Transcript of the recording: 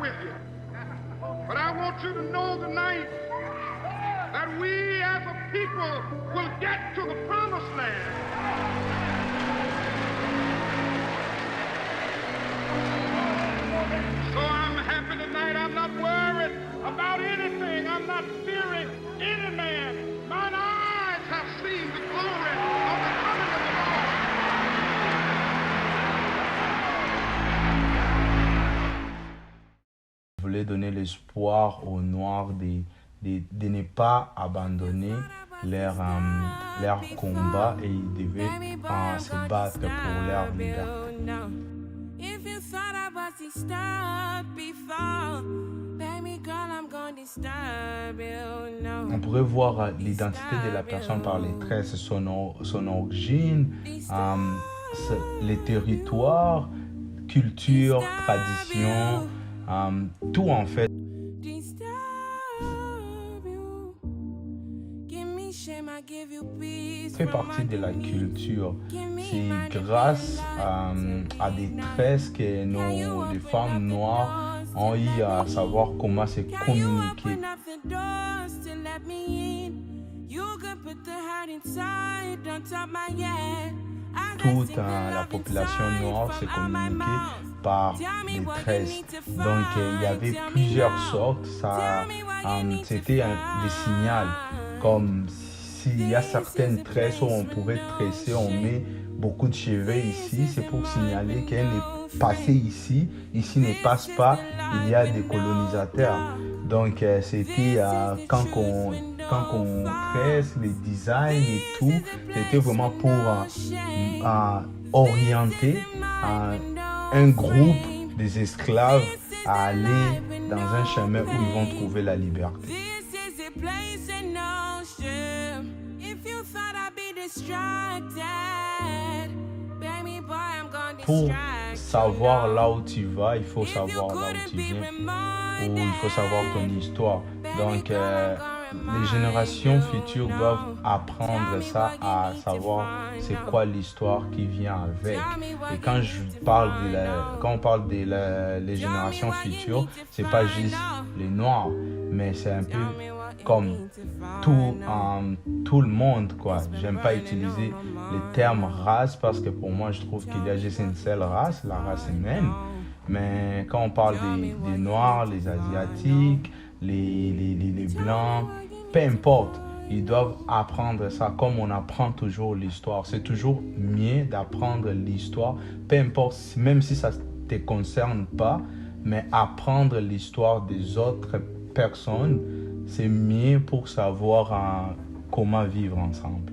with you. But I want you to know tonight that we as a people will get to the promised land. So I'm happy tonight. I'm not worried about anything. I'm not fearing any man. Mine eyes have seen the glory of the coming of the Lord. Je voulais donner l'espoir aux Noirs de ne pas abandonner leur combat et ils devaient se battre pour leur liberté. On pourrait voir l'identité de la personne par les traits, son origine, les territoires, culture, tradition, tout en fait. Fait partie de la culture. C'est grâce à des traits que les femmes noires ont eu à savoir comment se communiquer. Toute la population noire se communiquait par des tresses. Donc il y avait plusieurs sortes. C'était des signaux. Comme s'il y a certaines tresses où on pouvait tresser, on met beaucoup de cheveux ici, c'est pour signaler qu'elle est passée ici. Ici ne passe pas, il y a des colonisateurs. Donc c'était quand on tresse, les designs et tout, c'était vraiment pour orienter un groupe des esclaves à aller dans un chemin où ils vont trouver la liberté. Pour savoir là où tu vas, il faut savoir là où tu viens, ou il faut savoir ton histoire. Donc, les générations futures doivent apprendre ça, à savoir c'est quoi l'histoire qui vient avec. Et quand on parle des générations futures, c'est pas juste les Noirs, mais c'est un peu comme tout le monde, quoi. J'aime pas utiliser les termes race parce que pour moi, je trouve qu'il y a juste une seule race, la race humaine. Mais quand on parle des Noirs, les Asiatiques, les Blancs, peu importe, ils doivent apprendre ça comme on apprend toujours l'histoire. C'est toujours mieux d'apprendre l'histoire, peu importe, même si ça ne te concerne pas, mais apprendre l'histoire des autres personnes, c'est mieux pour savoir comment vivre ensemble.